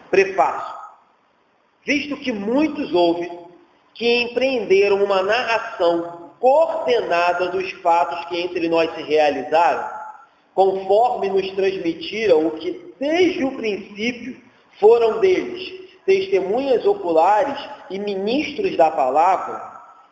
Prefácio. Visto que muitos houve que empreenderam uma narração coordenada dos fatos que entre nós se realizaram, conforme nos transmitiram o que desde o princípio foram deles, testemunhas oculares e ministros da palavra,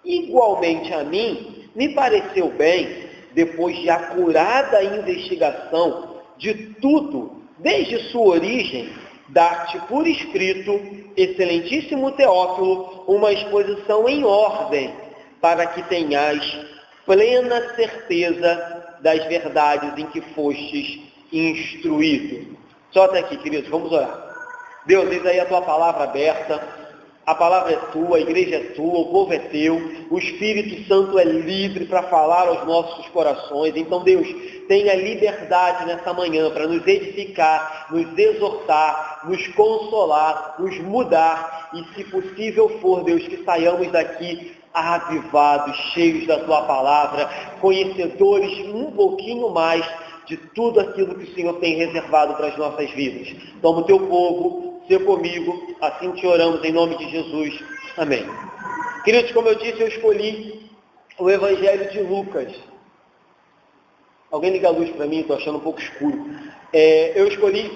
igualmente a mim, me pareceu bem, depois de acurada investigação de tudo, desde sua origem, dar-te por escrito, excelentíssimo Teófilo, uma exposição em ordem, para que tenhais plena certeza das verdades em que fostes instruído. Só até aqui, queridos, vamos orar. Deus, eis aí a tua palavra aberta, a palavra é tua, a igreja é tua, o povo é teu, o Espírito Santo é livre para falar aos nossos corações. Então, Deus, tenha liberdade nessa manhã para nos edificar, nos exortar, nos consolar, nos mudar e, se possível for, Deus, que saiamos daqui avivados, cheios da tua palavra, conhecedores um pouquinho mais de tudo aquilo que o Senhor tem reservado para as nossas vidas. Toma o teu povo, ser comigo, assim te oramos em nome de Jesus. Amém. Queridos, como eu disse, eu escolhi o Evangelho de Lucas. Alguém liga a luz para mim, estou achando um pouco escuro. Eu escolhi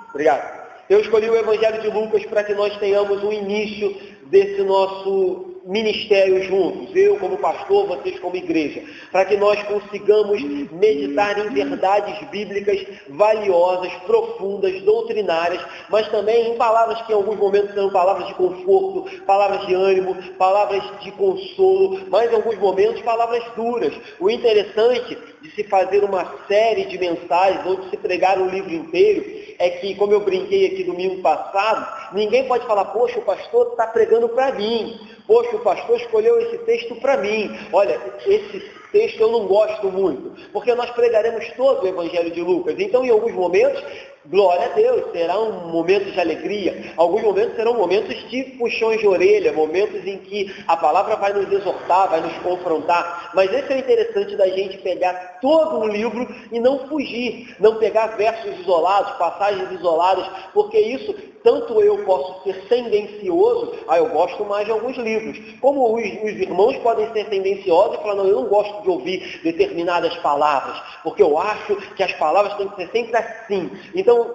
o Evangelho de Lucas para que nós tenhamos um início desse nosso ministério juntos, eu como pastor, vocês como igreja, para que nós consigamos meditar em verdades bíblicas valiosas, profundas, doutrinárias, mas também em palavras que em alguns momentos são palavras de conforto, palavras de ânimo, palavras de consolo, mas em alguns momentos palavras duras. O interessante de se fazer uma série de mensagens ou de se pregar um livro inteiro é que, como eu brinquei aqui domingo passado, ninguém pode falar, poxa, o pastor está pregando para mim. Poxa, o pastor escolheu esse texto para mim. Olha, esse texto eu não gosto muito, porque nós pregaremos todo o Evangelho de Lucas. Então, em alguns momentos, glória a Deus, serão momentos de alegria. Alguns momentos serão momentos de puxões de orelha, momentos em que a palavra vai nos exortar, vai nos confrontar. Mas esse é o interessante da gente pegar todo um livro e não fugir, não pegar versos isolados, passagens isoladas, porque isso, tanto eu posso ser tendencioso, eu gosto mais de alguns livros. Como os irmãos podem ser tendenciosos e falar, não, eu não gosto de ouvir determinadas palavras, porque eu acho que as palavras têm que ser sempre assim. Então,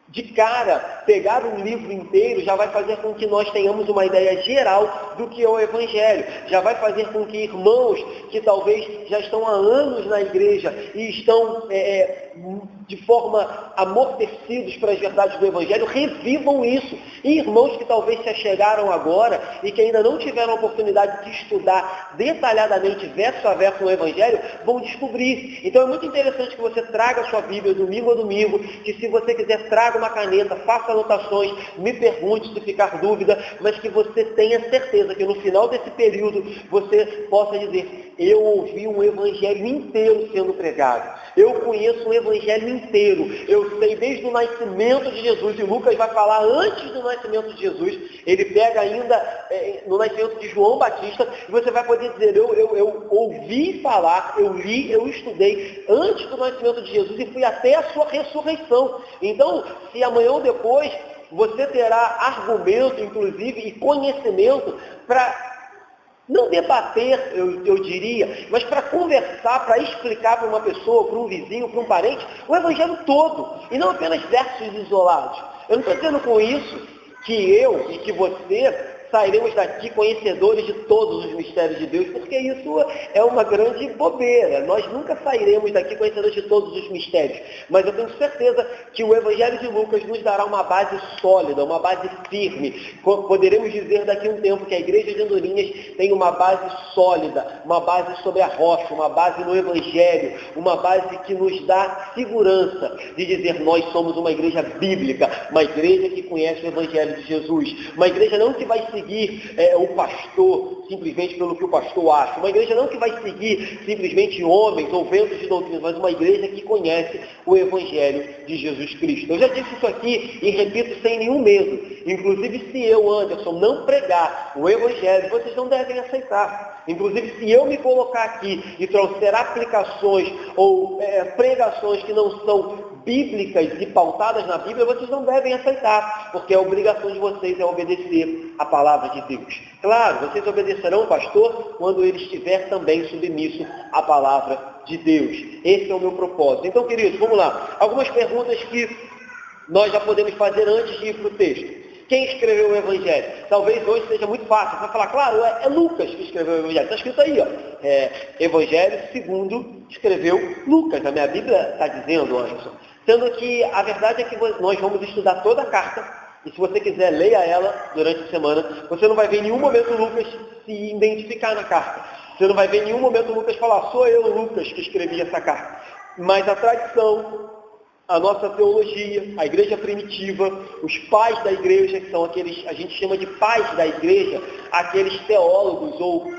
de cara, pegar um livro inteiro já vai fazer com que nós tenhamos uma ideia geral do que é o Evangelho. Já vai fazer com que irmãos que talvez já estão há anos na igreja e estão de forma amortecidos para as verdades do Evangelho, revivam isso. E irmãos que talvez se achegaram agora e que ainda não tiveram a oportunidade de estudar detalhadamente, verso a verso, o Evangelho, vão descobrir. Então é muito interessante que você traga a sua Bíblia domingo a domingo, que se você quiser traga uma caneta, faça anotações, me pergunte se ficar dúvida, mas que você tenha certeza que no final desse período você possa dizer, eu ouvi um Evangelho inteiro sendo pregado. Eu conheço um Evangelho inteiro. Eu sei desde o nascimento de Jesus. E Lucas vai falar antes do nascimento de Jesus. Ele pega ainda no nascimento de João Batista. E você vai poder dizer, eu ouvi falar, eu li, eu estudei antes do nascimento de Jesus e fui até a sua ressurreição. Então, se amanhã ou depois você terá argumento, inclusive, e conhecimento para não debater, eu diria, mas para conversar, para explicar para uma pessoa, para um vizinho, para um parente, o Evangelho todo, e não apenas versos isolados. Eu não estou dizendo com isso que eu e que você sairemos daqui conhecedores de todos os mistérios de Deus, porque isso é uma grande bobeira. Nós nunca sairemos daqui conhecedores de todos os mistérios. Mas eu tenho certeza que o Evangelho de Lucas nos dará uma base sólida, uma base firme. Poderemos dizer daqui a um tempo que a Igreja de Andorinhas tem uma base sólida, uma base sobre a rocha, uma base no Evangelho, uma base que nos dá segurança de dizer nós somos uma igreja bíblica, uma igreja que conhece o Evangelho de Jesus, uma igreja não que vai seguir o pastor simplesmente pelo que o pastor acha, uma igreja não que vai seguir simplesmente homens ou ventos de doutrina, mas uma igreja que conhece o Evangelho de Jesus Cristo. Eu já disse isso aqui e repito sem nenhum medo, inclusive se eu, Anderson, não pregar o Evangelho, vocês não devem aceitar. Inclusive se eu me colocar aqui e trouxer aplicações ou pregações que não são bíblicas e pautadas na Bíblia, vocês não devem aceitar, porque a obrigação de vocês é obedecer a palavra de Deus. Claro, vocês obedecerão o pastor quando ele estiver também submisso à palavra de Deus. Esse é o meu propósito. Então, queridos, vamos lá. Algumas perguntas que nós já podemos fazer antes de ir para o texto. Quem escreveu o Evangelho? Talvez hoje seja muito fácil. Você vai falar, claro, é Lucas que escreveu o Evangelho. Está escrito aí, ó. Evangelho segundo escreveu Lucas. A minha Bíblia está dizendo, Anderson. Sendo que a verdade é que nós vamos estudar toda a carta. E se você quiser, leia ela durante a semana. Você não vai ver em nenhum momento Lucas se identificar na carta. Você não vai ver em nenhum momento Lucas falar, sou eu, Lucas, que escrevi essa carta. Mas a tradição, a nossa teologia, a igreja primitiva, os pais da igreja, que são aqueles, a gente chama de pais da igreja, aqueles teólogos ou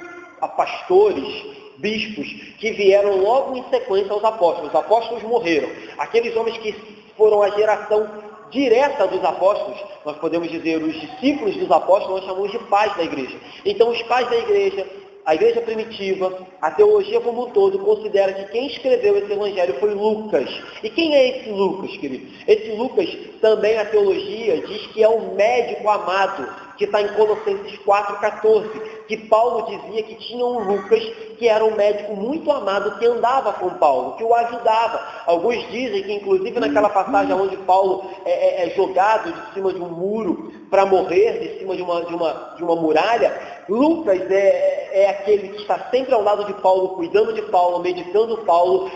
pastores, bispos, que vieram logo em sequência aos apóstolos. Os apóstolos morreram. Aqueles homens que foram a geração direta dos apóstolos, nós podemos dizer os discípulos dos apóstolos, nós chamamos de pais da igreja. Então os pais da igreja, a igreja primitiva, a teologia como um todo, considera que quem escreveu esse evangelho foi Lucas. E quem é esse Lucas, querido? Esse Lucas, também a teologia diz que é um médico amado, que está em Colossenses 4,14, que Paulo dizia que tinha um Lucas, que era um médico muito amado, que andava com Paulo, que o ajudava. Alguns dizem que, inclusive, naquela passagem onde Paulo é jogado de cima de um muro para morrer, de cima de uma muralha, Lucas é aquele que está sempre ao lado de Paulo, cuidando de Paulo, meditando Paulo,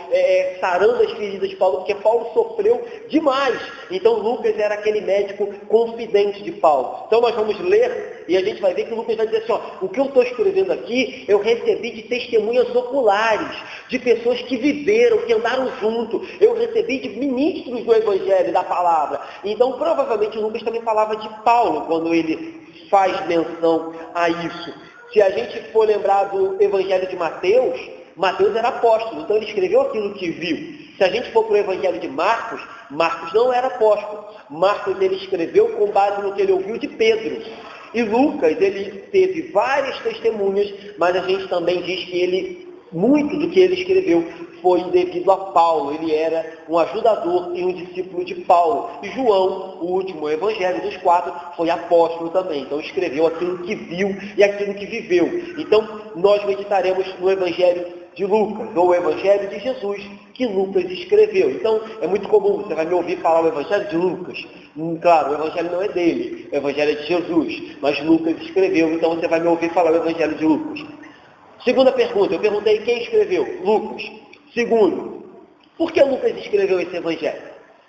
sarando as feridas de Paulo, porque Paulo sofreu demais. Então Lucas era aquele médico confidente de Paulo. Então nós vamos ler e a gente vai ver que Lucas vai dizer assim, ó, o que eu estou escrevendo aqui, eu recebi de testemunhas oculares, de pessoas que viveram, que andaram junto. Eu recebi de ministros do Evangelho, da palavra. Então provavelmente Lucas também falava de Paulo, quando ele faz menção a isso. Se a gente for lembrar do Evangelho de Mateus, Mateus era apóstolo, então ele escreveu aquilo que viu. Se a gente for para o Evangelho de Marcos, Marcos não era apóstolo. Marcos ele escreveu com base no que ele ouviu de Pedro. E Lucas, ele teve várias testemunhas, mas a gente também diz que muito do que ele escreveu foi devido a Paulo. Ele era um ajudador e um discípulo de Paulo. E João, o último evangelho dos 4, foi apóstolo também. Então escreveu aquilo que viu e aquilo que viveu. Então nós meditaremos no evangelho de Lucas, ou o evangelho de Jesus, que Lucas escreveu. Então é muito comum, você vai me ouvir falar o evangelho de Lucas. Claro, o evangelho não é dele, o evangelho é de Jesus. Mas Lucas escreveu, então você vai me ouvir falar o evangelho de Lucas. Segunda pergunta, eu perguntei quem escreveu? Lucas. Segundo, por que Lucas escreveu esse evangelho?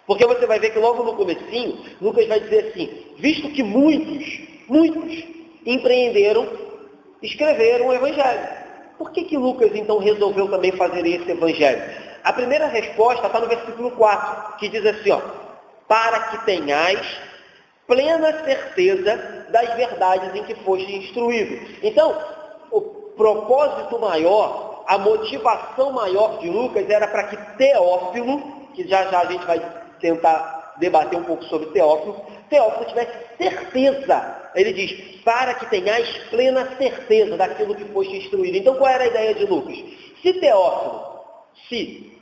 Porque você vai ver que logo no comecinho, Lucas vai dizer assim, visto que muitos empreenderam, escreveram o evangelho. Por que Lucas então resolveu também fazer esse evangelho? A primeira resposta está no versículo 4, que diz assim, ó, para que tenhais plena certeza das verdades em que foste instruído. Então, o propósito maior, a motivação maior de Lucas era para que Teófilo, que já a gente vai tentar debater um pouco sobre Teófilo tivesse certeza. Ele diz, para que tenhais plena certeza daquilo que foste instruído. Então qual era a ideia de Lucas? Se Teófilo,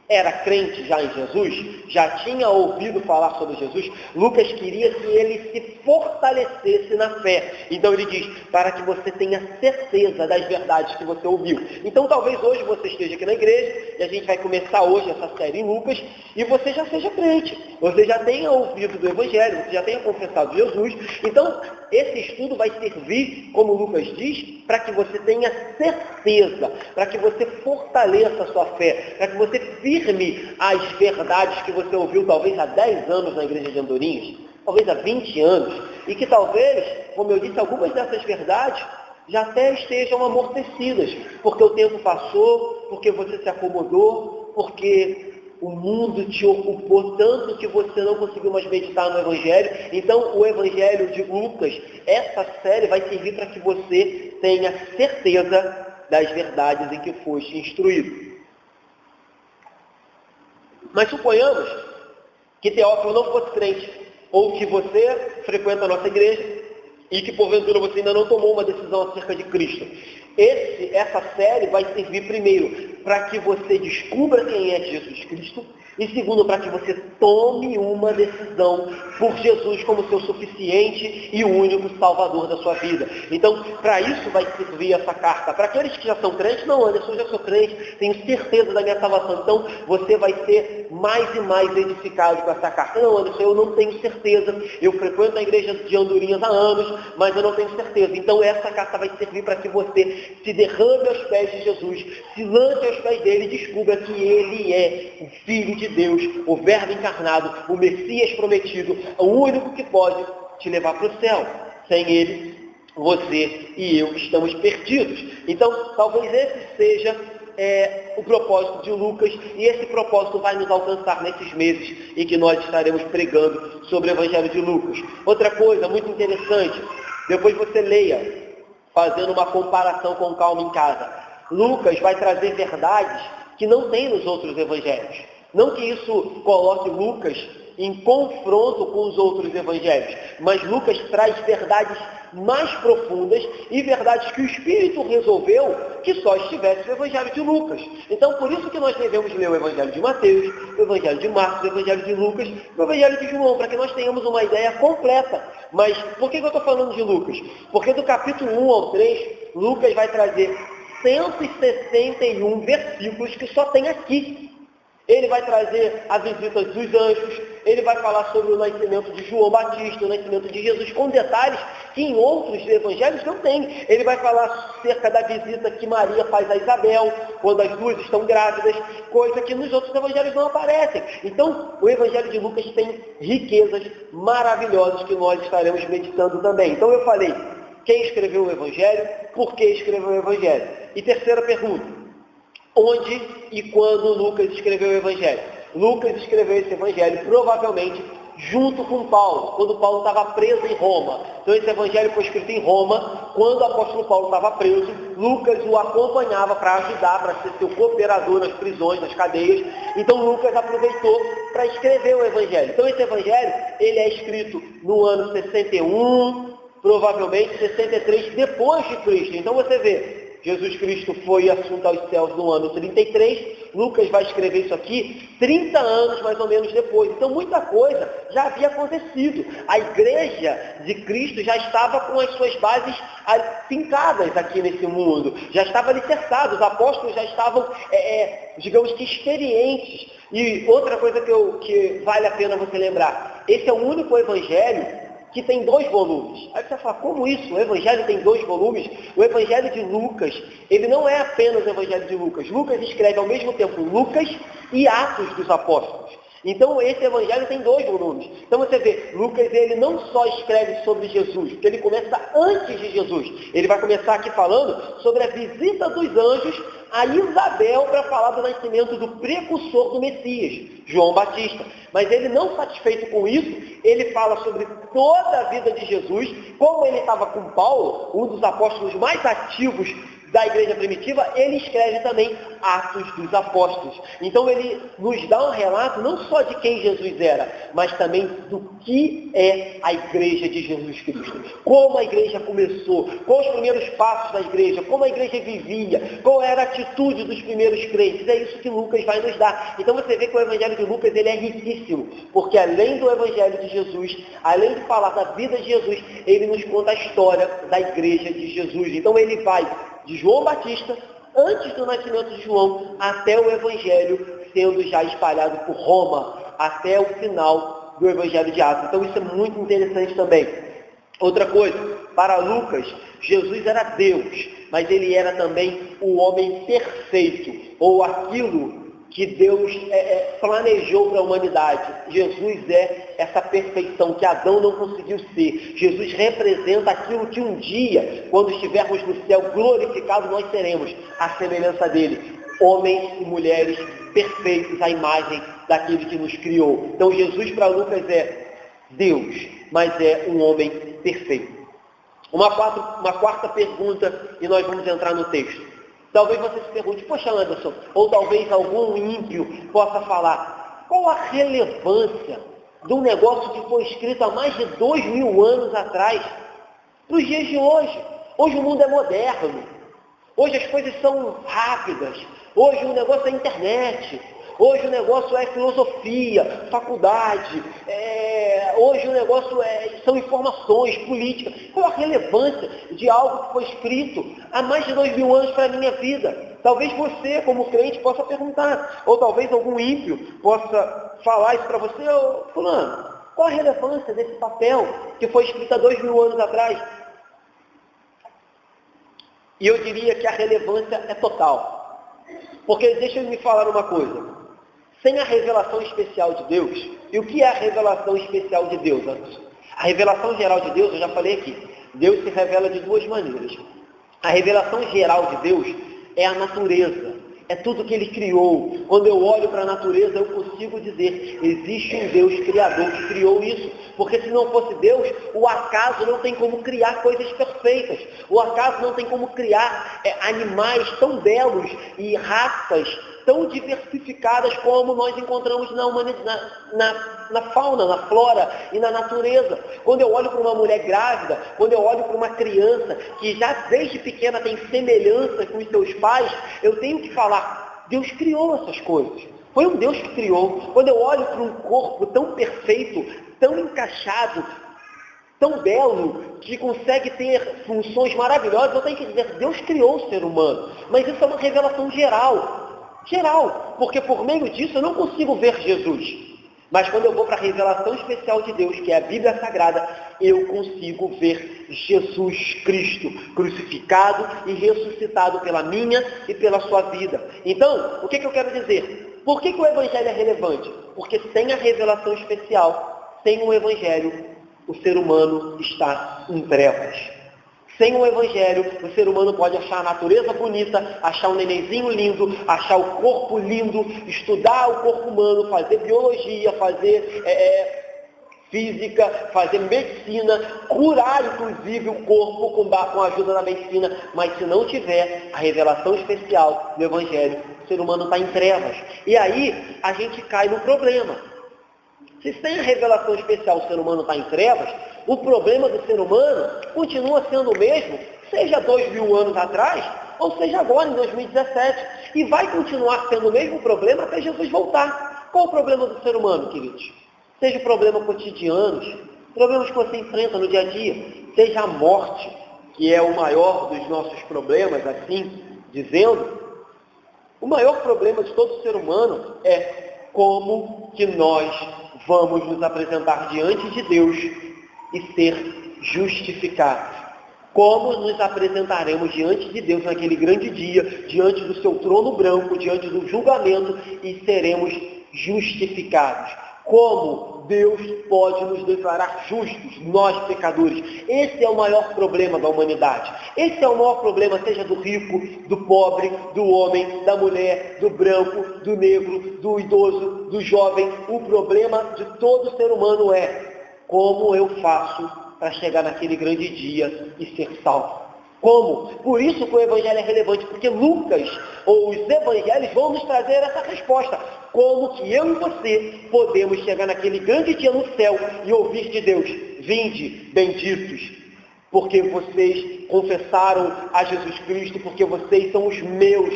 era crente já em Jesus, já tinha ouvido falar sobre Jesus, Lucas queria que ele se fortalecesse na fé. Então ele diz, para que você tenha certeza das verdades que você ouviu. Então talvez hoje você esteja aqui na igreja, e a gente vai começar hoje essa série em Lucas, e você já seja crente, você já tenha ouvido do Evangelho, você já tenha confessado Jesus. Então esse estudo vai servir, como Lucas diz, para que você tenha certeza, para que você fortaleça a sua fé, para que você firme as verdades que você ouviu talvez há 10 anos na igreja de Andorinhas, talvez há 20 anos, e que talvez, como eu disse, algumas dessas verdades já até estejam amortecidas, porque o tempo passou, porque você se acomodou, porque o mundo te ocupou tanto que você não conseguiu mais meditar no Evangelho. Então, o Evangelho de Lucas, essa série vai servir para que você tenha certeza das verdades em que foste instruído. Mas suponhamos que Teófilo não fosse crente, ou que você frequenta a nossa igreja e que porventura você ainda não tomou uma decisão acerca de Cristo. Essa série vai servir primeiro para que você descubra quem é Jesus Cristo E segundo, para que você tome uma decisão por Jesus como seu suficiente e o único Salvador da sua vida. Então, para isso vai servir essa carta. Para aqueles que já são crentes, não, Anderson, eu já sou crente, tenho certeza da minha salvação. Então, você vai ser mais e mais edificado com essa carta. Não, Anderson, eu não tenho certeza. Eu frequento a igreja de Andorinhas há anos, mas eu não tenho certeza. Então, essa carta vai servir para que você se derrame aos pés de Jesus, se lance aos pés dele e descubra que ele é o Filho de Deus, o Verbo encarnado, o Messias prometido, o único que pode te levar para o céu. Sem ele, você e eu estamos perdidos. Então, talvez esse seja o propósito de Lucas, e esse propósito vai nos alcançar nesses meses em que nós estaremos pregando sobre o Evangelho de Lucas. Outra coisa muito interessante, depois você leia, fazendo uma comparação com calma em casa. Lucas vai trazer verdades que não tem nos outros evangelhos. Não que isso coloque Lucas em confronto com os outros evangelhos, mas Lucas traz verdades mais profundas e verdades que o Espírito resolveu que só estivesse no Evangelho de Lucas. Então, por isso que nós devemos ler o Evangelho de Mateus, o Evangelho de Marcos, o Evangelho de Lucas, o Evangelho de João, para que nós tenhamos uma ideia completa. Mas por que eu estou falando de Lucas? Porque do capítulo 1 ao 3, Lucas vai trazer 161 versículos que só tem aqui. Ele vai trazer a visita dos anjos, ele vai falar sobre o nascimento de João Batista, o nascimento de Jesus, com detalhes que em outros evangelhos não tem. Ele vai falar acerca da visita que Maria faz a Isabel, quando as duas estão grávidas, coisa que nos outros evangelhos não aparecem. Então, o evangelho de Lucas tem riquezas maravilhosas que nós estaremos meditando também. Então eu falei, quem escreveu o evangelho, por que escreveu o evangelho? E terceira pergunta, onde e quando Lucas escreveu o Evangelho? Lucas escreveu esse Evangelho provavelmente junto com Paulo, quando Paulo estava preso em Roma. Então esse Evangelho foi escrito em Roma, quando o apóstolo Paulo estava preso, Lucas o acompanhava para ajudar, para ser seu cooperador nas prisões, nas cadeias. Então Lucas aproveitou para escrever o Evangelho. Então esse Evangelho, ele é escrito no ano 61, provavelmente 63 depois de Cristo. Então você vê, Jesus Cristo foi assunto aos céus no ano 33, Lucas vai escrever isso aqui 30 anos mais ou menos depois. Então muita coisa já havia acontecido. A igreja de Cristo já estava com as suas bases fincadas aqui nesse mundo, já estava alicerçada, os apóstolos já estavam, digamos que experientes. E outra coisa que vale a pena você lembrar, esse é o único evangelho que tem 2 volumes. Aí você fala, como isso? O Evangelho tem 2 volumes? O Evangelho de Lucas, ele não é apenas o Evangelho de Lucas. Lucas escreve ao mesmo tempo Lucas e Atos dos Apóstolos. Então esse Evangelho tem 2 volumes. Então você vê, Lucas ele não só escreve sobre Jesus, porque ele começa antes de Jesus. Ele vai começar aqui falando sobre a visita dos anjos a Isabel para falar do nascimento do precursor do Messias, João Batista. Mas ele não satisfeito com isso, ele fala sobre toda a vida de Jesus, como ele estava com Paulo, um dos apóstolos mais ativos da igreja primitiva, ele escreve também Atos dos Apóstolos. Então ele nos dá um relato não só de quem Jesus era, mas também do que é a igreja de Jesus Cristo. Como a igreja começou, quais os primeiros passos da igreja, como a igreja vivia, qual era a atitude dos primeiros crentes. É isso que Lucas vai nos dar. Então você vê que o evangelho de Lucas ele é riquíssimo, porque além do evangelho de Jesus, além de falar da vida de Jesus, ele nos conta a história da igreja de Jesus. Então ele vai de João Batista, antes do nascimento de João, até o Evangelho sendo já espalhado por Roma, até o final do Evangelho de Atos. Então isso é muito interessante também. Outra coisa, para Lucas, Jesus era Deus, mas ele era também o homem perfeito, ou aquilo que Deus planejou para a humanidade. Jesus é essa perfeição que Adão não conseguiu ser. Jesus representa aquilo que um dia, quando estivermos no céu glorificado, nós seremos, a semelhança dele. Homens e mulheres perfeitos à imagem daquele que nos criou. Então Jesus para Lucas é Deus, mas é um homem perfeito. Uma quarta pergunta, e nós vamos entrar no texto. Talvez você se pergunte, poxa Anderson, ou talvez algum ímpio possa falar, qual a relevância de um negócio que foi escrito há mais de 2000 anos atrás para os dias de hoje? Hoje o mundo é moderno, hoje as coisas são rápidas, hoje o negócio é a internet, Hoje o negócio é filosofia, faculdade, hoje o negócio são informações, política. Qual a relevância de algo que foi escrito há mais de 2000 anos para a minha vida? Talvez você, como crente, possa perguntar, ou talvez algum ímpio possa falar isso para você: ô, fulano, qual a relevância desse papel que foi escrito há 2000 anos atrás? E eu diria que a relevância é total. Porque deixa eu me falar uma coisa. Sem a revelação especial de Deus, e o que é a revelação especial de Deus? A revelação geral de Deus, eu já falei aqui, Deus se revela de duas maneiras. A revelação geral de Deus é a natureza, é tudo que Ele criou. Quando eu olho para a natureza, eu consigo dizer, existe um Deus criador que criou isso. Porque se não fosse Deus, o acaso não tem como criar coisas perfeitas. O acaso não tem como criar animais tão belos e raças tão diversificadas como nós encontramos na humanidade, na fauna, na flora e na natureza. Quando eu olho para uma mulher grávida, quando eu olho para uma criança que já desde pequena tem semelhança com os seus pais, eu tenho que falar, Deus criou essas coisas. Foi um Deus que criou. Quando eu olho para um corpo tão perfeito, tão encaixado, tão belo, que consegue ter funções maravilhosas, eu tenho que dizer, Deus criou o ser humano. Mas isso é uma revelação geral, porque por meio disso eu não consigo ver Jesus. Mas quando eu vou para a revelação especial de Deus, que é a Bíblia Sagrada, eu consigo ver Jesus Cristo crucificado e ressuscitado pela minha e pela sua vida. Então, o que eu quero dizer? Por que o Evangelho é relevante? Porque sem a revelação especial, sem o Evangelho, o ser humano está em trevas. Sem o Evangelho, o ser humano pode achar a natureza bonita, achar um nenenzinho lindo, achar o corpo lindo, estudar o corpo humano, fazer biologia, fazer física, fazer medicina, curar inclusive o corpo com a ajuda da medicina, mas se não tiver a revelação especial do Evangelho, o ser humano está em trevas. E aí a gente cai no problema. Se sem a revelação especial o ser humano está em trevas, o problema do ser humano continua sendo o mesmo, seja 2000 anos atrás, ou seja agora, em 2017. E vai continuar sendo o mesmo problema até Jesus voltar. Qual o problema do ser humano, queridos? Seja problemas cotidianos, problemas que você enfrenta no dia a dia, seja a morte, que é o maior dos nossos problemas, assim dizendo. O maior problema de todo ser humano é como que nós vamos nos apresentar diante de Deus e ser justificados. Como nos apresentaremos diante de Deus naquele grande dia, diante do seu trono branco, diante do julgamento, e seremos justificados. Como Deus pode nos declarar justos, nós pecadores? Esse é o maior problema da humanidade. Esse é o maior problema, seja do rico, do pobre, do homem, da mulher, do branco, do negro, do idoso, do jovem. O problema de todo ser humano é: como eu faço para chegar naquele grande dia e ser salvo? Como? Por isso que o Evangelho é relevante, porque Lucas, ou os Evangelhos, vão nos trazer essa resposta. Como que eu e você podemos chegar naquele grande dia no céu e ouvir de Deus: vinde, benditos, porque vocês confessaram a Jesus Cristo, porque vocês são os meus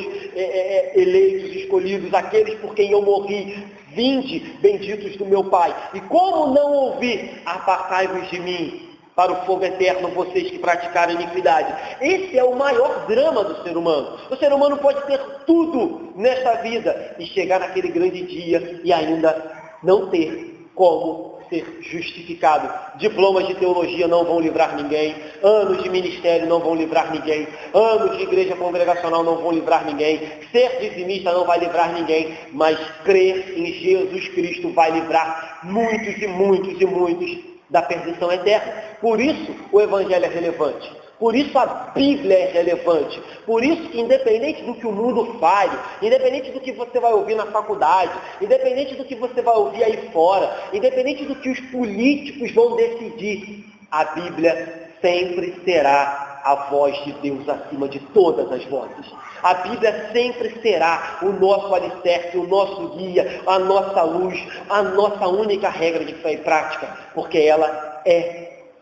eleitos, escolhidos, aqueles por quem eu morri. Vinde, benditos do meu Pai. E como não ouvir? Apartai-vos de mim para o fogo eterno, vocês que praticaram iniquidade. Esse é o maior drama do ser humano. O ser humano pode ter tudo nesta vida e chegar naquele grande dia e ainda não ter como ser justificado. Diplomas de teologia não vão livrar ninguém, anos de ministério não vão livrar ninguém, anos de igreja congregacional não vão livrar ninguém, ser dizimista não vai livrar ninguém, mas crer em Jesus Cristo vai livrar muitos e muitos e muitos da perdição eterna. Por isso o Evangelho é relevante. Por isso a Bíblia é relevante. Por isso que, independente do que o mundo fale, independente do que você vai ouvir na faculdade, independente do que você vai ouvir aí fora, independente do que os políticos vão decidir, a Bíblia sempre será a voz de Deus acima de todas as vozes. A Bíblia sempre será o nosso alicerce, o nosso guia, a nossa luz, a nossa única regra de fé e prática, porque ela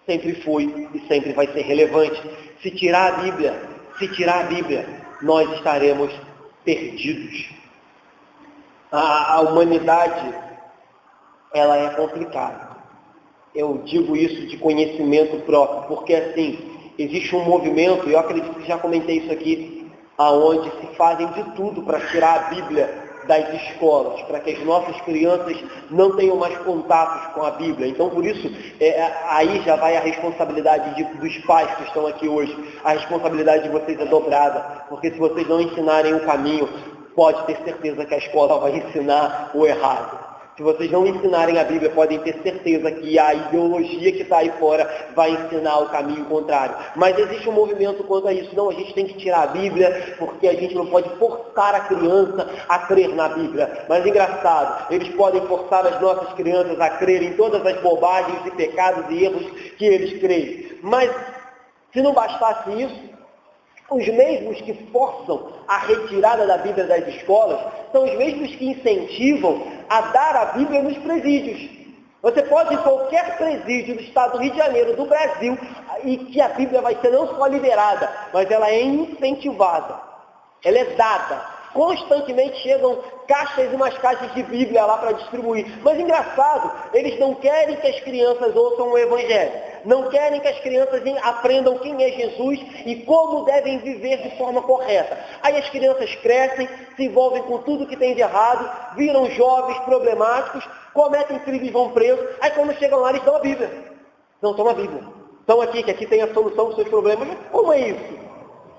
sempre foi e sempre vai ser relevante. Se tirar a Bíblia, nós estaremos perdidos. A humanidade, ela é complicada. Eu digo isso de conhecimento próprio, porque assim, existe um movimento, e eu acredito que já comentei isso aqui, aonde se fazem de tudo para tirar a Bíblia das escolas, para que as nossas crianças não tenham mais contatos com a Bíblia. Então, por isso, aí já vai a responsabilidade dos pais que estão aqui hoje. A responsabilidade de vocês é dobrada, porque se vocês não ensinarem o caminho, pode ter certeza que a escola vai ensinar o errado. Se vocês não ensinarem a Bíblia, podem ter certeza que a ideologia que está aí fora vai ensinar o caminho contrário. Mas existe um movimento quanto a isso. Não, a gente tem que tirar a Bíblia, porque a gente não pode forçar a criança a crer na Bíblia. Mas engraçado, eles podem forçar as nossas crianças a crer em todas as bobagens e pecados e erros que eles creem. Mas, se não bastasse isso, os mesmos que forçam a retirada da Bíblia das escolas são os mesmos que incentivam a dar a Bíblia nos presídios. Você pode ir em qualquer presídio do estado do Rio de Janeiro, do Brasil, e que a Bíblia vai ser não só liberada, mas ela é incentivada. Ela é dada. Constantemente chegam caixas e mais caixas de Bíblia lá para distribuir. Mas engraçado, eles não querem que as crianças ouçam o Evangelho. Não querem que as crianças aprendam quem é Jesus e como devem viver de forma correta. Aí as crianças crescem, se envolvem com tudo que tem de errado, viram jovens problemáticos, cometem crimes e vão presos. Aí quando chegam lá, eles dão a Bíblia. Não, toma a Bíblia. Estão aqui, que aqui tem a solução dos seus problemas. Como é isso?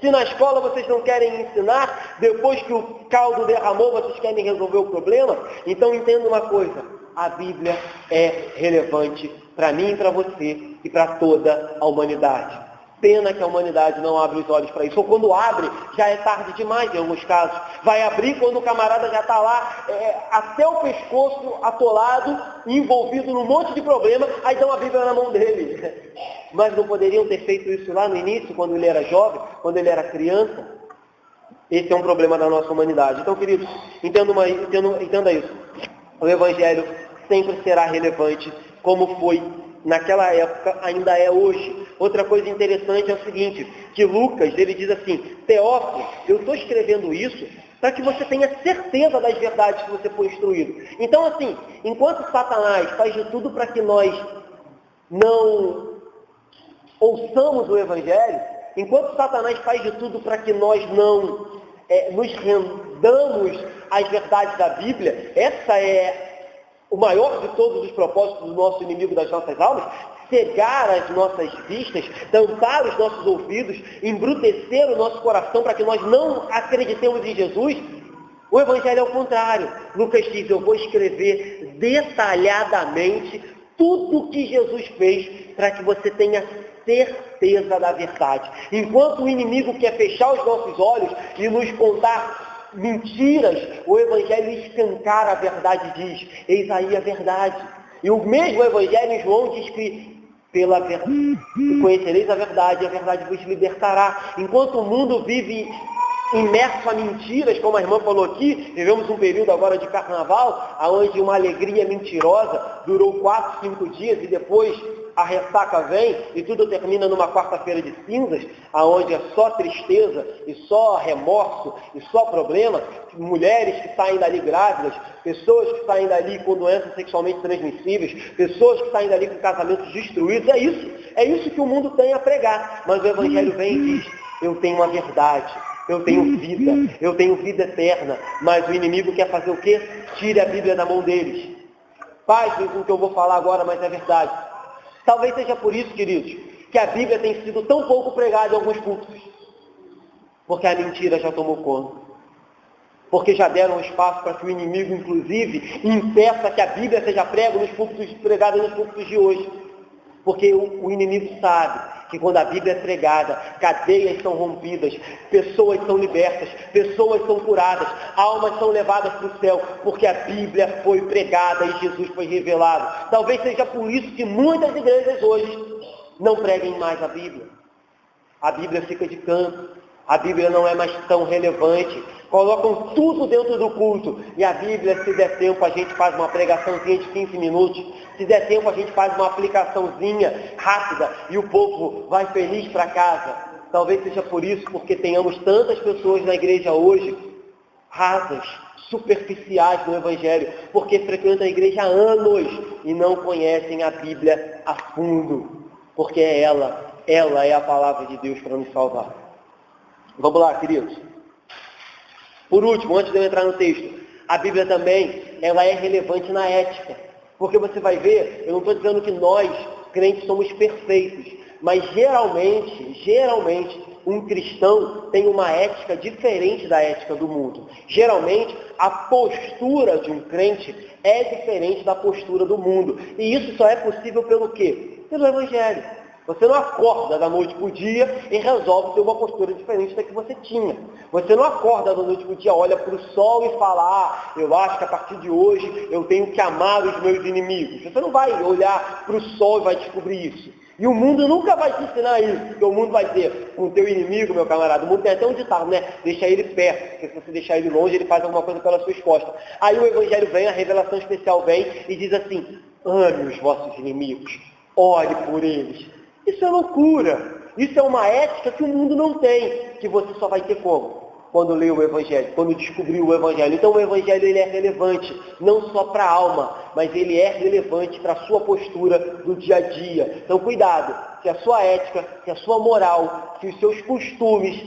Se na escola vocês não querem ensinar, depois que o caldo derramou, vocês querem resolver o problema? Então entenda uma coisa, a Bíblia é relevante para mim e para você e para toda a humanidade. Pena que a humanidade não abre os olhos para isso. Ou quando abre, já é tarde demais em alguns casos. Vai abrir quando o camarada já está lá, até o pescoço atolado, envolvido num monte de problema, aí dão a Bíblia na mão dele. Mas não poderiam ter feito isso lá no início, quando ele era jovem, quando ele era criança? Esse é um problema da nossa humanidade. Então, queridos, entenda isso. O Evangelho sempre será relevante, como foi naquela época, ainda é hoje. Outra coisa interessante é o seguinte, que Lucas, ele diz assim, Teófilo, eu estou escrevendo isso para que você tenha certeza das verdades que você foi instruído. Então, assim, enquanto Satanás faz de tudo para que nós não ouçamos o Evangelho, enquanto Satanás faz de tudo para que nós não nos rendamos às verdades da Bíblia, essa é o maior de todos os propósitos do nosso inimigo das nossas almas, cegar as nossas vistas, tampar os nossos ouvidos, embrutecer o nosso coração para que nós não acreditemos em Jesus. O Evangelho é o contrário. Lucas diz, eu vou escrever detalhadamente tudo o que Jesus fez para que você tenha certeza da verdade. Enquanto o inimigo quer fechar os nossos olhos e nos contar mentiras, o Evangelho escancara a verdade, diz, eis aí a verdade. E o mesmo Evangelho em João diz que pela verdade conhecereis a verdade vos libertará. Enquanto o mundo vive imerso a mentiras, como a irmã falou aqui, vivemos um período agora de carnaval, onde uma alegria mentirosa durou 4, 5 dias e depois a ressaca vem e tudo termina numa quarta-feira de cinzas, aonde é só tristeza e só remorso e só problema, mulheres que saem dali grávidas, pessoas que saem dali com doenças sexualmente transmissíveis, pessoas que saem dali com casamentos destruídos. É isso que o mundo tem a pregar. Mas o Evangelho vem e diz, eu tenho uma verdade, eu tenho vida eterna, mas o inimigo quer fazer o quê? Tire a Bíblia da mão deles. Pasmem com o que eu vou falar agora, mas é verdade. Talvez seja por isso, queridos, que a Bíblia tem sido tão pouco pregada em alguns cultos. Porque a mentira já tomou conta. Porque já deram espaço para que o inimigo, inclusive, impeça que a Bíblia seja pregada nos cultos de hoje. Porque o inimigo sabe que quando a Bíblia é pregada, cadeias são rompidas, pessoas são libertas, pessoas são curadas, almas são levadas para o céu, porque a Bíblia foi pregada e Jesus foi revelado. Talvez seja por isso que muitas igrejas hoje não preguem mais a Bíblia. A Bíblia fica de canto, a Bíblia não é mais tão relevante, colocam tudo dentro do culto, e a Bíblia, se der tempo, a gente faz uma pregaçãozinha de 15 minutos, se der tempo, a gente faz uma aplicaçãozinha rápida, e o povo vai feliz para casa. Talvez seja por isso, porque tenhamos tantas pessoas na igreja hoje, rasas, superficiais no Evangelho, porque frequentam a igreja há anos e não conhecem a Bíblia a fundo, porque ela é a palavra de Deus para nos salvar. Vamos lá, queridos. Por último, antes de eu entrar no texto, a Bíblia também, ela é relevante na ética, porque você vai ver, eu não estou dizendo que nós, crentes, somos perfeitos, mas geralmente, um cristão tem uma ética diferente da ética do mundo. Geralmente, a postura de um crente é diferente da postura do mundo. E isso só é possível pelo quê? Pelo Evangelho. Você não acorda da noite para o dia e resolve ter uma postura diferente da que você tinha. Você não acorda da noite para o dia, olha para o sol e fala, eu acho que a partir de hoje eu tenho que amar os meus inimigos. Você não vai olhar para o sol e vai descobrir isso. E o mundo nunca vai te ensinar isso, porque o mundo vai dizer, com o teu inimigo, meu camarada, o mundo tem até um ditado, né? Deixa ele perto, porque se você deixar ele longe, ele faz alguma coisa pelas suas costas. Aí o Evangelho vem, a revelação especial vem e diz assim, ame os vossos inimigos, ore por eles. Isso é loucura. Isso é uma ética que o mundo não tem, que você só vai ter como? Quando lê o Evangelho, quando descobrir o Evangelho. Então o Evangelho ele é relevante, não só para a alma, mas ele é relevante para a sua postura do dia a dia. Então cuidado, se a sua ética, se a sua moral, se os seus costumes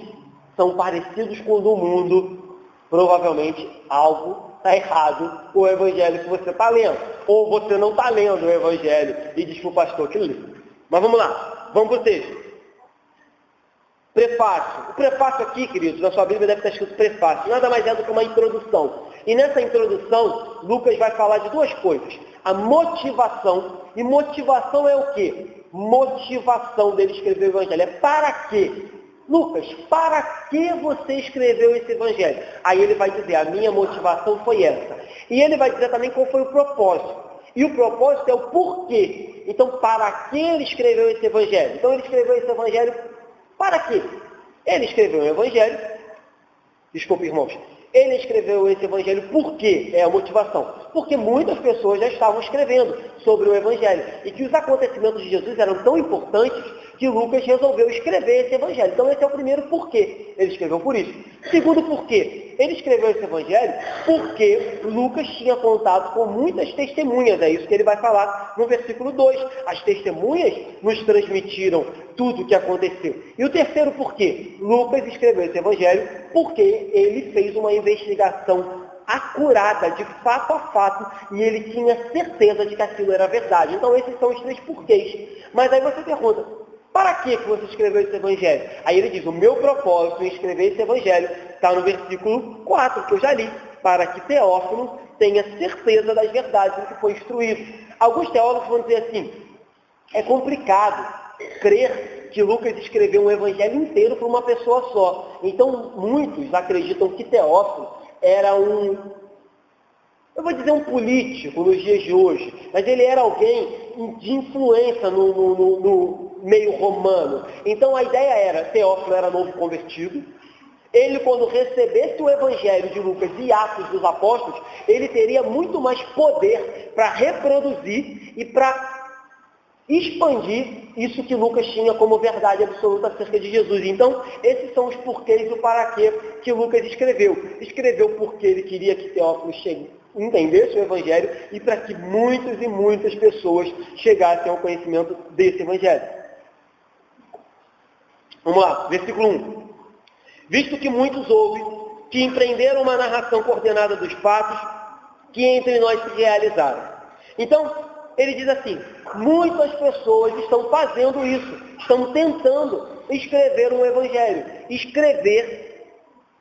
são parecidos com o do mundo, provavelmente algo está errado com o Evangelho que você está lendo. Ou você não está lendo o Evangelho e diz para o pastor que lê. Mas vamos lá, vamos para o texto. Prefácio. O prefácio aqui, queridos, na sua Bíblia deve estar escrito prefácio. Nada mais é do que uma introdução. E nessa introdução, Lucas vai falar de duas coisas. A motivação. E motivação é o quê? Motivação dele escrever o Evangelho. É para quê? Lucas, para que você escreveu esse Evangelho? Aí ele vai dizer, a minha motivação foi essa. E ele vai dizer também qual foi o propósito. E o propósito é o porquê. Então, para que ele escreveu esse Evangelho? Então, ele escreveu esse Evangelho para quê? Ele escreveu um Evangelho, desculpe, irmãos, ele escreveu esse Evangelho por quê? É a motivação. Porque muitas pessoas já estavam escrevendo sobre o Evangelho. E que os acontecimentos de Jesus eram tão importantes que Lucas resolveu escrever esse Evangelho. Então esse é o primeiro porquê. Ele escreveu por isso. Segundo porquê. Ele escreveu esse Evangelho porque Lucas tinha contato com muitas testemunhas. É isso que ele vai falar no versículo 2. As testemunhas nos transmitiram tudo o que aconteceu. E o terceiro porquê. Lucas escreveu esse Evangelho porque ele fez uma investigação acurada, de fato a fato, e ele tinha certeza de que aquilo era verdade. Então esses são os três porquês. Mas aí você pergunta, para que você escreveu esse Evangelho? Aí ele diz, o meu propósito em escrever esse Evangelho está no versículo 4, que eu já li, para que Teófilo tenha certeza das verdades em que foi instruído. Alguns teólogos vão dizer assim, é complicado crer que Lucas escreveu um Evangelho inteiro para uma pessoa só. Então muitos acreditam que Teófilo era eu vou dizer um político nos dias de hoje, mas ele era alguém de influência no meio romano. Então a ideia era, Teófilo era novo convertido, ele quando recebesse o Evangelho de Lucas e Atos dos Apóstolos, ele teria muito mais poder para reproduzir e para expandir isso que Lucas tinha como verdade absoluta acerca de Jesus. Então, esses são os porquês do para quê que Lucas escreveu. Escreveu porque ele queria que Teófilo entendesse o Evangelho e para que muitas e muitas pessoas chegassem ao conhecimento desse Evangelho. Vamos lá, versículo 1. Visto que muitos houve que empreenderam uma narração coordenada dos fatos que entre nós se realizaram. Então, ele diz assim, muitas pessoas estão fazendo isso, estão tentando escrever um Evangelho, escrever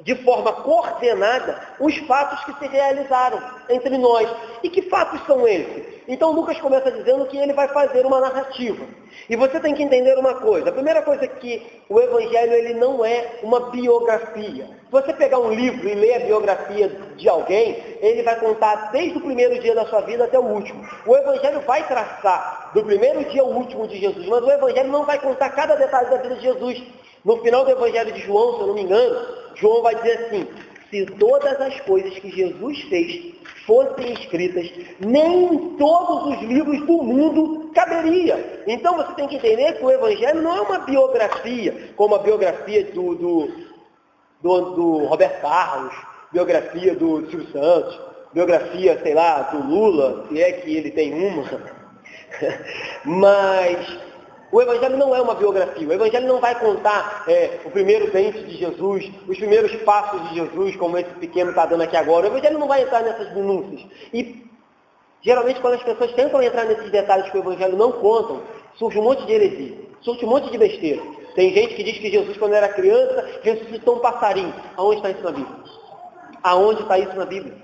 de forma coordenada os fatos que se realizaram entre nós. E que fatos são esses? Então Lucas começa dizendo que ele vai fazer uma narrativa. E você tem que entender uma coisa. A primeira coisa é que o Evangelho ele não é uma biografia. Se você pegar um livro e ler a biografia de alguém, ele vai contar desde o primeiro dia da sua vida até o último. O Evangelho vai traçar do primeiro dia ao último de Jesus, mas o Evangelho não vai contar cada detalhe da vida de Jesus. No final do Evangelho de João, se eu não me engano, João vai dizer assim, se todas as coisas que Jesus fez fossem escritas, nem em todos os livros do mundo caberia. Então você tem que entender que o Evangelho não é uma biografia, como a biografia do Roberto Carlos, biografia do Silvio Santos, biografia, sei lá, do Lula, se é que ele tem uma. Mas o Evangelho não é uma biografia. O Evangelho não vai contar o primeiro dente de Jesus, os primeiros passos de Jesus, como esse pequeno está dando aqui agora. O Evangelho não vai entrar nessas minúcias. E, geralmente, quando as pessoas tentam entrar nesses detalhes que o Evangelho não contam, surge um monte de heresia, surge um monte de besteira. Tem gente que diz que Jesus, quando era criança, ressuscitou um passarinho. Aonde está isso na Bíblia? Aonde está isso na Bíblia?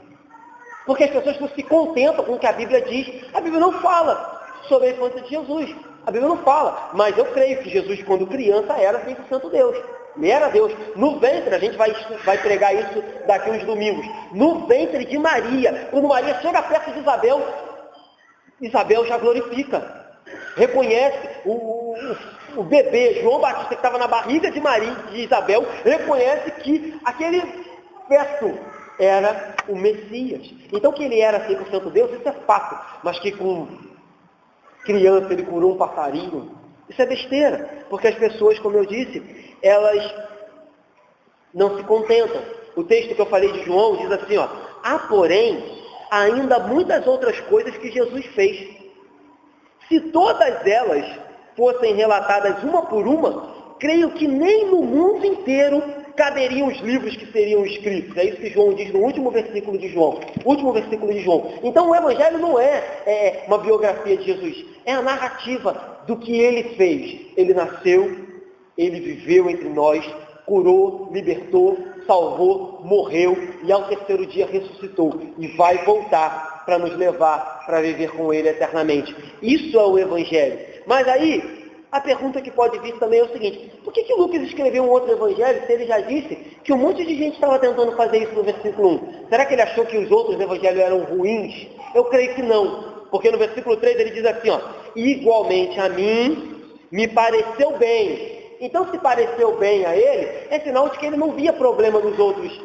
Porque as pessoas não se contentam com o que a Bíblia diz. A Bíblia não fala sobre a infância de Jesus. A Bíblia não fala. Mas eu creio que Jesus, quando criança, era 100% Deus. Ele era Deus. No ventre, a gente vai pregar isso daqui uns domingos. No ventre de Maria. Quando Maria chega perto de Isabel, Isabel já glorifica. Reconhece o bebê, João Batista, que estava na barriga de Maria, de Isabel, reconhece que aquele feto era o Messias. Então que ele era 100% Deus, isso é fato. Mas que com criança ele curou um passarinho, isso é besteira. Porque as pessoas, como eu disse, elas não se contentam. O texto que eu falei de João diz assim, ó: há, porém, ainda muitas outras coisas que Jesus fez. Se todas elas fossem relatadas uma por uma, creio que nem no mundo inteiro caberiam os livros que seriam escritos. É isso que João diz no último versículo de João. Então o Evangelho não é uma biografia de Jesus, é a narrativa do que ele fez. Ele nasceu, ele viveu entre nós, curou, libertou, salvou, morreu e ao terceiro dia ressuscitou e vai voltar para nos levar para viver com ele eternamente. Isso é o Evangelho. Mas aí, a pergunta que pode vir também é o seguinte: por que Lucas escreveu um outro evangelho se ele já disse que um monte de gente estava tentando fazer isso no versículo 1? Será que ele achou que os outros evangelhos eram ruins? Eu creio que não, porque no versículo 3 ele diz assim, ó: igualmente a mim me pareceu bem. Então, se pareceu bem a ele, é sinal de que ele não via problema nos outros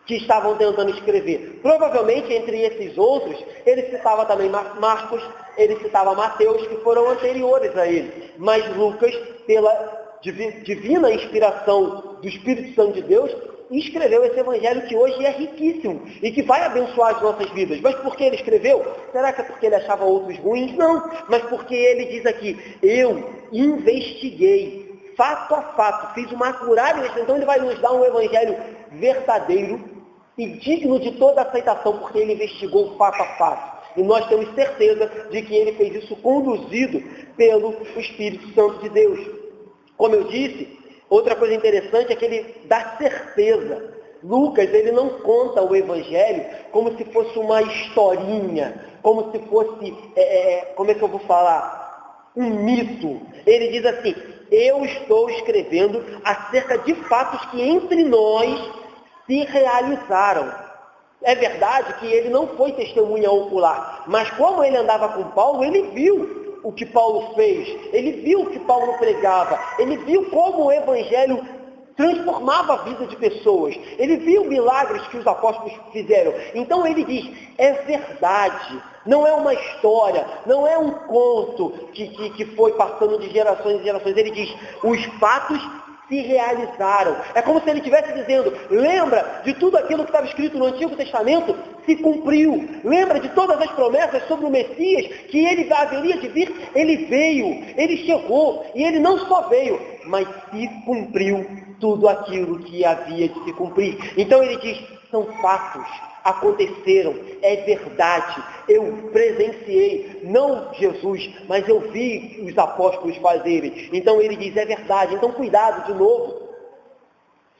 que estavam tentando escrever. Provavelmente, entre esses outros, ele citava também Marcos, ele citava Mateus, que foram anteriores a ele. Mas Lucas, pela divina inspiração do Espírito Santo de Deus, escreveu esse evangelho que hoje é riquíssimo e que vai abençoar as nossas vidas. Mas por que ele escreveu? Será que é porque ele achava outros ruins? Não, mas porque ele diz aqui: eu investiguei fato a fato, fiz uma acurada investigação. Então ele vai nos dar um evangelho verdadeiro e digno de toda aceitação, porque ele investigou fato a fato. E nós temos certeza de que ele fez isso conduzido pelo Espírito Santo de Deus. Como eu disse, outra coisa interessante é que ele dá certeza. Lucas, ele não conta o Evangelho como se fosse uma historinha, como se fosse, como é que eu vou falar? Um mito. Ele diz assim: eu estou escrevendo acerca de fatos que entre nós se realizaram. É verdade que ele não foi testemunha ocular, mas como ele andava com Paulo, ele viu o que Paulo fez, ele viu o que Paulo pregava, ele viu como o Evangelho transformava a vida de pessoas, ele viu milagres que os apóstolos fizeram. Então ele diz: é verdade, não é uma história, não é um conto que foi passando de gerações em gerações. Ele diz: os fatos se realizaram. É como se ele estivesse dizendo: lembra de tudo aquilo que estava escrito no Antigo Testamento? Se cumpriu. Lembra de todas as promessas sobre o Messias, que ele haveria de vir? Ele veio, ele chegou, e ele não só veio, mas se cumpriu tudo aquilo que havia de se cumprir. Então ele diz: são fatos, aconteceram, é verdade, eu presenciei, não Jesus, mas eu vi os apóstolos fazerem. Então ele diz: é verdade. Então cuidado de novo,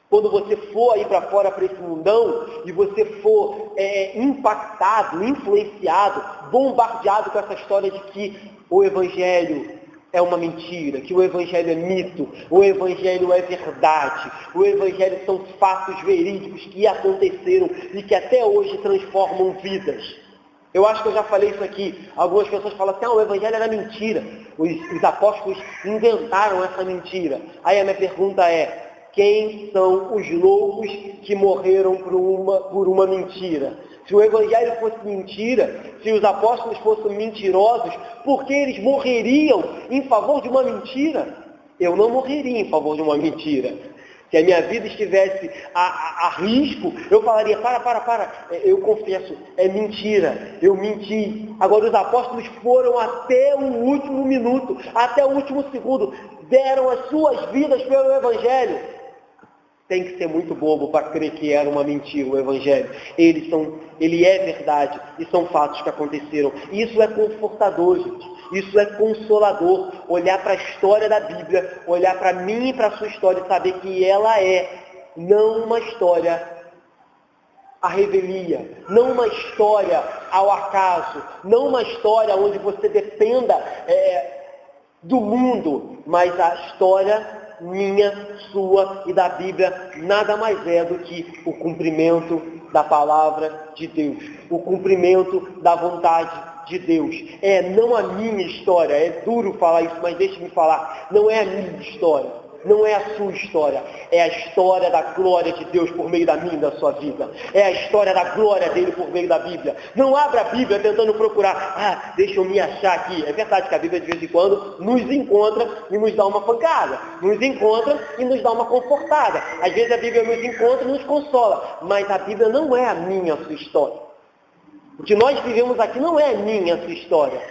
quando você for aí para fora, para esse mundão, e você for impactado, influenciado, bombardeado com essa história de que o Evangelho é uma mentira, que o Evangelho é mito, o Evangelho é verdade, o Evangelho são fatos verídicos que aconteceram e que até hoje transformam vidas. Eu acho que eu já falei isso aqui. Algumas pessoas falam assim: o Evangelho era mentira, os apóstolos inventaram essa mentira. Aí a minha pergunta é: quem são os loucos que morreram por uma mentira? Se o Evangelho fosse mentira, se os apóstolos fossem mentirosos, por que eles morreriam em favor de uma mentira? Eu não morreria em favor de uma mentira. Se a minha vida estivesse a risco, eu falaria, para, eu confesso, é mentira, eu menti. Agora os apóstolos foram até o último minuto, até o último segundo, deram as suas vidas pelo Evangelho. Tem que ser muito bobo para crer que era uma mentira o Evangelho. Ele é verdade e são fatos que aconteceram. Isso é confortador, gente. Isso é consolador. Olhar para a história da Bíblia, olhar para mim e para a sua história e saber que ela é não uma história à revelia, não uma história ao acaso, não uma história onde você dependa do mundo, mas a história minha, sua e da Bíblia nada mais é do que o cumprimento da palavra de Deus, o cumprimento da vontade de Deus. Não a minha história, é duro falar isso, mas deixe-me falar, não é a minha história, não é a sua história, é a história da glória de Deus por meio da minha e da sua vida, é a história da glória dele por meio da Bíblia. Não abra a Bíblia tentando procurar, deixa eu me achar aqui. É verdade que a Bíblia de vez em quando nos encontra e nos dá uma pancada, nos encontra e nos dá uma confortada. Às vezes a Bíblia nos encontra e nos consola, mas a Bíblia não é a minha, a sua história. O que nós vivemos aqui não é a minha, a sua história.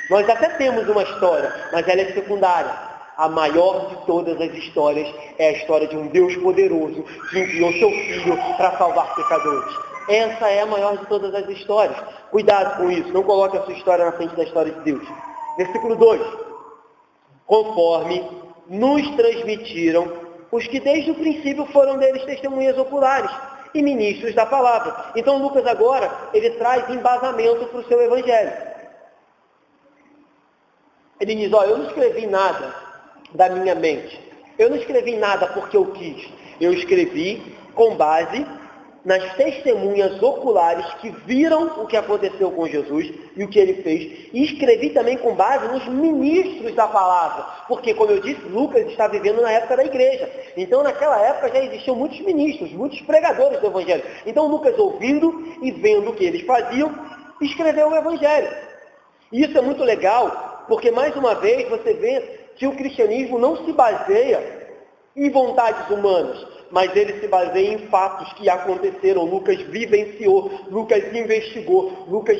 Nós até temos uma história, mas ela é secundária. A maior de todas as histórias é a história de um Deus poderoso que enviou seu Filho para salvar pecadores. Essa é a maior de todas as histórias. Cuidado com isso, não coloque a sua história na frente da história de Deus. Versículo 2. Conforme nos transmitiram os que desde o princípio foram deles testemunhas oculares e ministros da palavra. Então Lucas agora, ele traz embasamento para o seu evangelho. Ele diz, eu não escrevi nada da minha mente. Eu não escrevi nada porque eu quis. Eu escrevi com base nas testemunhas oculares que viram o que aconteceu com Jesus e o que ele fez. E escrevi também com base nos ministros da palavra. Porque, como eu disse, Lucas está vivendo na época da igreja. Então, naquela época já existiam muitos ministros, muitos pregadores do evangelho. Então, Lucas, ouvindo e vendo o que eles faziam, escreveu o evangelho. E isso é muito legal, porque, mais uma vez, você vê que o cristianismo não se baseia em vontades humanas, mas ele se baseia em fatos que aconteceram. Lucas vivenciou, Lucas investigou, Lucas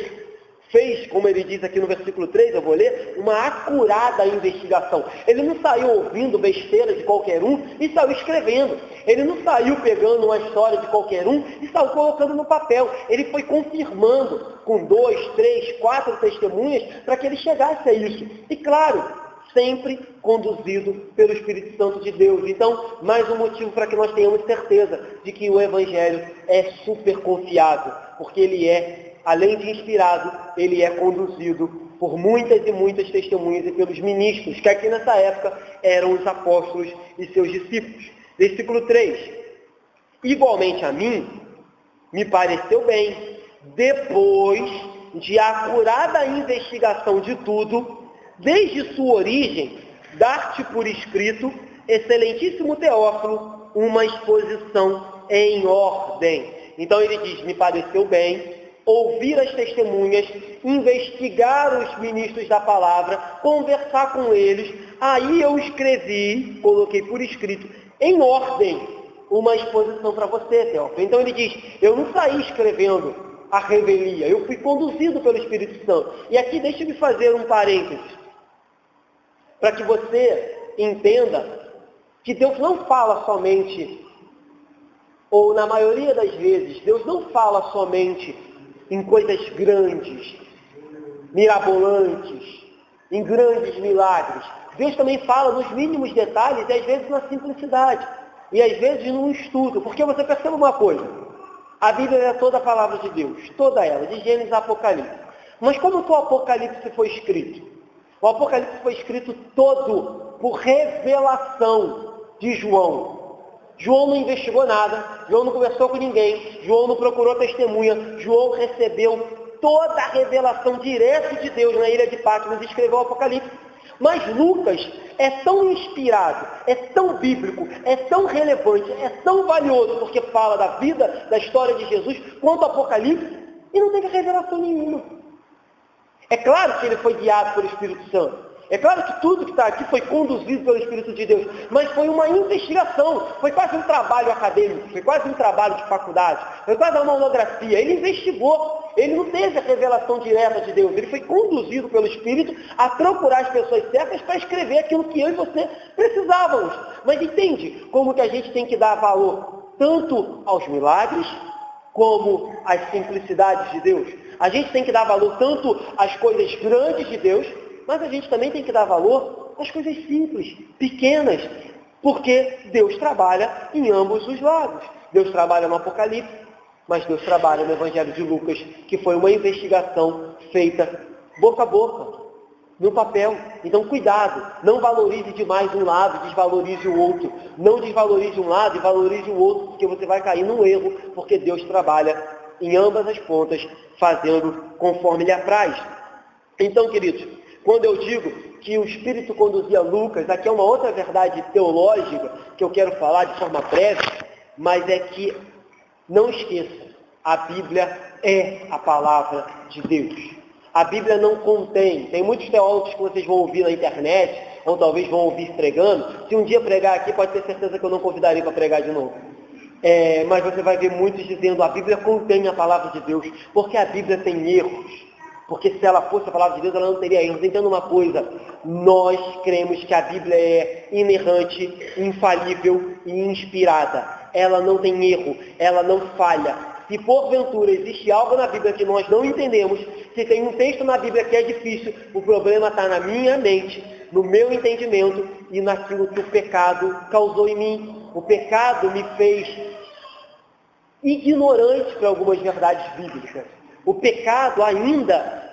fez, como ele diz aqui no versículo 3, eu vou ler, uma acurada investigação. Ele não saiu ouvindo besteira de qualquer um e saiu escrevendo. Ele não saiu pegando uma história de qualquer um e saiu colocando no papel. Ele foi confirmando com 2, 3, 4 testemunhas para que ele chegasse a isso. E claro, sempre conduzido pelo Espírito Santo de Deus. Então, mais um motivo para que nós tenhamos certeza de que o Evangelho é super confiável, porque ele além de inspirado, ele é conduzido por muitas e muitas testemunhas e pelos ministros, que aqui nessa época eram os apóstolos e seus discípulos. Versículo 3. Igualmente a mim, me pareceu bem, depois de acurada investigação de tudo, desde sua origem, dar-te por escrito, excelentíssimo Teófilo, uma exposição em ordem. Então ele diz, me pareceu bem, ouvir as testemunhas, investigar os ministros da palavra, conversar com eles, aí eu escrevi, coloquei por escrito, em ordem, uma exposição para você, Teófilo. Então ele diz, eu não saí escrevendo a revelia, eu fui conduzido pelo Espírito Santo. E aqui deixa-me fazer um parênteses, para que você entenda que Deus não fala somente, ou na maioria das vezes, Deus não fala somente em coisas grandes, mirabolantes, em grandes milagres. Deus também fala nos mínimos detalhes e às vezes na simplicidade, e às vezes no estudo, porque você percebe uma coisa, a Bíblia é toda a palavra de Deus, toda ela, de Gênesis a Apocalipse. Mas como que o Apocalipse foi escrito? O Apocalipse foi escrito todo por revelação de João. João não investigou nada, João não conversou com ninguém, João não procurou testemunha, João recebeu toda a revelação direta de Deus na ilha de Patmos e escreveu o Apocalipse. Mas Lucas é tão inspirado, é tão bíblico, é tão relevante, é tão valioso, porque fala da vida, da história de Jesus, quanto o Apocalipse, e não teve revelação nenhuma. É claro que ele foi guiado pelo Espírito Santo. É claro que tudo que está aqui foi conduzido pelo Espírito de Deus, mas foi uma investigação, foi quase um trabalho acadêmico, foi quase um trabalho de faculdade, foi quase uma monografia. Ele investigou, ele não teve a revelação direta de Deus, ele foi conduzido pelo Espírito a procurar as pessoas certas para escrever aquilo que eu e você precisávamos. Mas entende como que a gente tem que dar valor tanto aos milagres como às simplicidades de Deus? A gente tem que dar valor tanto às coisas grandes de Deus, mas a gente também tem que dar valor às coisas simples, pequenas, porque Deus trabalha em ambos os lados. Deus trabalha no Apocalipse, mas Deus trabalha no Evangelho de Lucas, que foi uma investigação feita boca a boca, no papel. Então, cuidado, não valorize demais um lado, desvalorize o outro. Não desvalorize um lado e valorize o outro, porque você vai cair num erro, porque Deus trabalha em ambas as pontas, fazendo conforme Ele apraz. Então, queridos, quando eu digo que o Espírito conduzia Lucas, aqui é uma outra verdade teológica que eu quero falar de forma breve, mas é que, não esqueça, a Bíblia é a palavra de Deus. A Bíblia não contém, tem muitos teólogos que vocês vão ouvir na internet, ou talvez vão ouvir pregando. Se um dia pregar aqui, pode ter certeza que eu não convidaria para pregar de novo. Mas você vai ver muitos dizendo, a Bíblia contém a palavra de Deus, porque a Bíblia tem erros. Porque se ela fosse a palavra de Deus, ela não teria erros. Entenda uma coisa, nós cremos que a Bíblia é inerrante, infalível e inspirada. Ela não tem erro, ela não falha. Se porventura existe algo na Bíblia que nós não entendemos, se tem um texto na Bíblia que é difícil, o problema está na minha mente, no meu entendimento e naquilo que o pecado causou em mim. O pecado me fez ignorante para algumas verdades bíblicas. O pecado ainda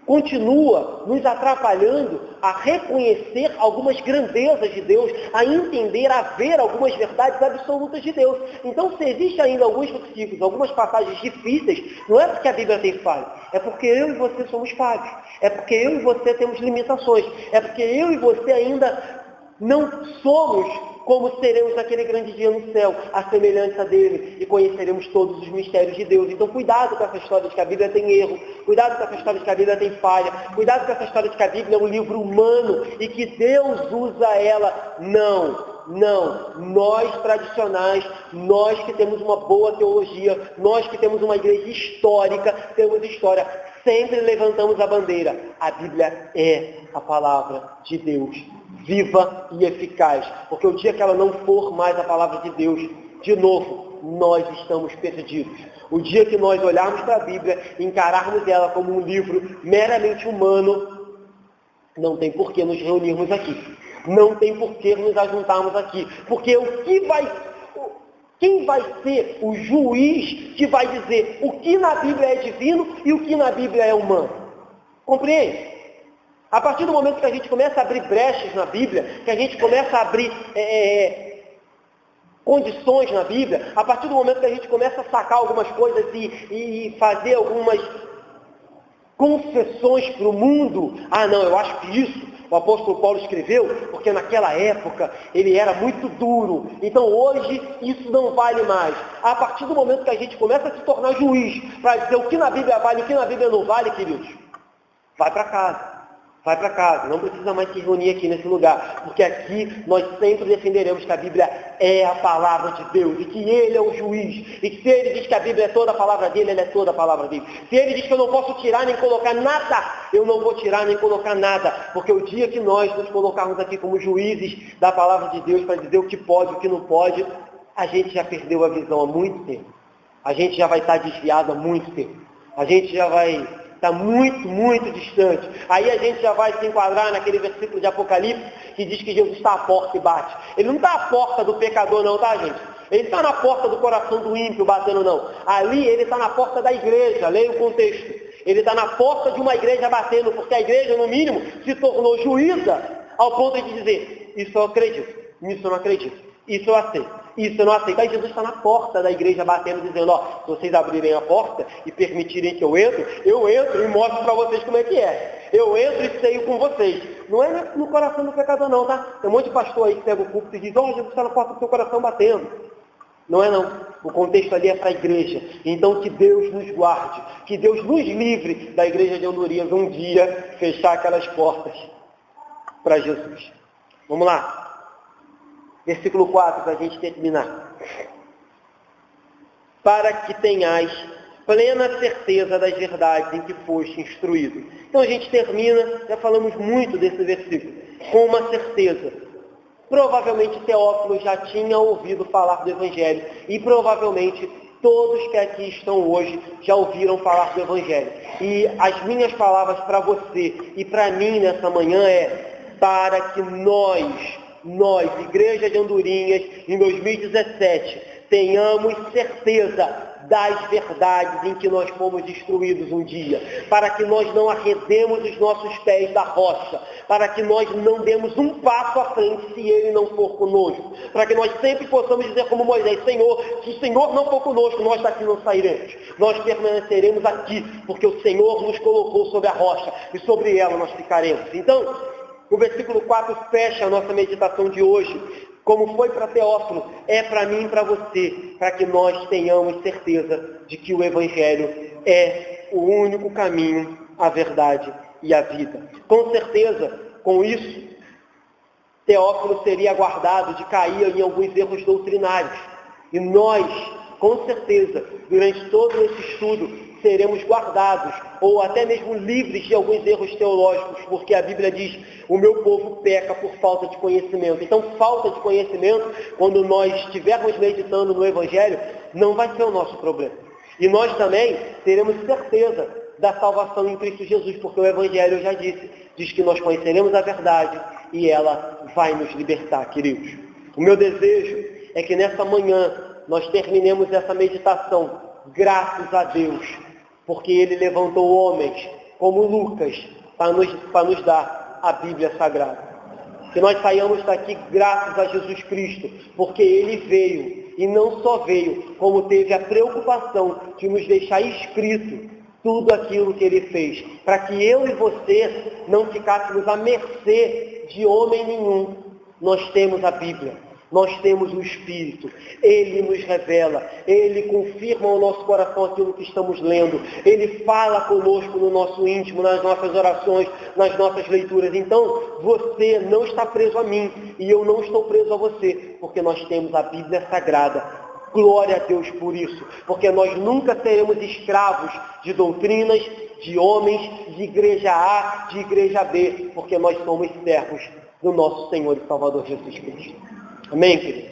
continua nos atrapalhando a reconhecer algumas grandezas de Deus, a entender, a ver algumas verdades absolutas de Deus. Então, se existe ainda alguns versículos, algumas passagens difíceis, não é porque a Bíblia tem falha, é porque eu e você somos falhos, é porque eu e você temos limitações, é porque eu e você ainda não somos como seremos naquele grande dia no céu, a semelhança dele, e conheceremos todos os mistérios de Deus. Então, cuidado com essa história de que a Bíblia tem erro, cuidado com essa história de que a Bíblia tem falha, cuidado com essa história de que a Bíblia é um livro humano e que Deus usa ela. Não. Nós tradicionais, nós que temos uma boa teologia, nós que temos uma igreja histórica, temos história, sempre levantamos a bandeira. A Bíblia é a palavra de Deus, viva e eficaz, porque o dia que ela não for mais a palavra de Deus, de novo, nós estamos perdidos. O dia que nós olharmos para a Bíblia, encararmos ela como um livro meramente humano, não tem por que nos reunirmos aqui. Não tem por que nos ajuntarmos aqui. Porque quem vai ser o juiz que vai dizer o que na Bíblia é divino e o que na Bíblia é humano? Compreende? A partir do momento que a gente começa a abrir brechas na Bíblia, que a gente começa a abrir condições na Bíblia, a partir do momento que a gente começa a sacar algumas coisas e fazer algumas concessões para o mundo, não, eu acho que isso o apóstolo Paulo escreveu, porque naquela época ele era muito duro, então hoje isso não vale mais. A partir do momento que a gente começa a se tornar juiz, para dizer o que na Bíblia vale e o que na Bíblia não vale, queridos, vai para casa. Vai para casa, não precisa mais se reunir aqui nesse lugar, porque aqui nós sempre defenderemos que a Bíblia é a palavra de Deus, e que Ele é o juiz, e que se Ele diz que a Bíblia é toda a palavra dele, Ele é toda a palavra dele. Se Ele diz que eu não posso tirar nem colocar nada, eu não vou tirar nem colocar nada, porque o dia que nós nos colocarmos aqui como juízes da palavra de Deus para dizer o que pode e o que não pode, a gente já perdeu a visão há muito tempo. A gente já vai estar desviado há muito tempo. A gente já vai está muito distante. Aí a gente já vai se enquadrar naquele versículo de Apocalipse que diz que Jesus está à porta e bate. Ele não está à porta do pecador não, tá, gente? Ele está na porta do coração do ímpio batendo não. Ali ele está na porta da igreja, leia o contexto. Ele está na porta de uma igreja batendo, porque a igreja, no mínimo, se tornou juíza ao ponto de dizer, isso eu acredito, isso eu não acredito, isso eu aceito. Isso eu não aceito. Aí Jesus está na porta da igreja batendo, dizendo, se vocês abrirem a porta e permitirem que eu entro e mostro para vocês como é que é. Eu entro e ceio com vocês. Não é no coração do pecador não, tá? Tem um monte de pastor aí que pega o púlpito e diz, Jesus está na porta do seu coração batendo. Não é não. O contexto ali é para a igreja. Então que Deus nos guarde, que Deus nos livre da igreja de Andorinhas um dia fechar aquelas portas para Jesus. Vamos lá. Versículo 4, para a gente terminar. Para que tenhais plena certeza das verdades em que foste instruído. Então a gente termina, já falamos muito desse versículo, com uma certeza. Provavelmente Teófilo já tinha ouvido falar do Evangelho e provavelmente todos que aqui estão hoje já ouviram falar do Evangelho. E as minhas palavras para você e para mim nessa manhã é para que nós, Igreja de Andorinhas, em 2017, tenhamos certeza das verdades em que nós fomos instruídos um dia, para que nós não arredemos os nossos pés da rocha, para que nós não demos um passo à frente se Ele não for conosco, para que nós sempre possamos dizer como Moisés, Senhor, se o Senhor não for conosco, nós daqui não sairemos, nós permaneceremos aqui, porque o Senhor nos colocou sobre a rocha, e sobre ela nós ficaremos. Então, o versículo 4 fecha a nossa meditação de hoje. Como foi para Teófilo, é para mim e para você, para que nós tenhamos certeza de que o Evangelho é o único caminho, a verdade e a vida. Com certeza, com isso, Teófilo seria guardado de cair em alguns erros doutrinários. E nós, com certeza, durante todo esse estudo, seremos guardados, ou até mesmo livres de alguns erros teológicos, porque a Bíblia diz, o meu povo peca por falta de conhecimento. Então, falta de conhecimento, quando nós estivermos meditando no Evangelho, não vai ser o nosso problema. E nós também teremos certeza da salvação em Cristo Jesus, porque o Evangelho, eu já disse, diz que nós conheceremos a verdade e ela vai nos libertar, queridos. O meu desejo é que nessa manhã nós terminemos essa meditação, graças a Deus, porque Ele levantou homens como Lucas para nos dar a Bíblia Sagrada. Que nós saiamos daqui graças a Jesus Cristo, porque Ele veio, e não só veio, como teve a preocupação de nos deixar escrito tudo aquilo que Ele fez, para que eu e você não ficássemos à mercê de homem nenhum. Nós temos a Bíblia. Nós temos o Espírito, Ele nos revela, Ele confirma ao nosso coração aquilo que estamos lendo, Ele fala conosco no nosso íntimo, nas nossas orações, nas nossas leituras. Então, você não está preso a mim e eu não estou preso a você, porque nós temos a Bíblia Sagrada. Glória a Deus por isso, porque nós nunca seremos escravos de doutrinas, de homens, de igreja A, de igreja B, porque nós somos servos do nosso Senhor e Salvador Jesus Cristo. Amém, querido?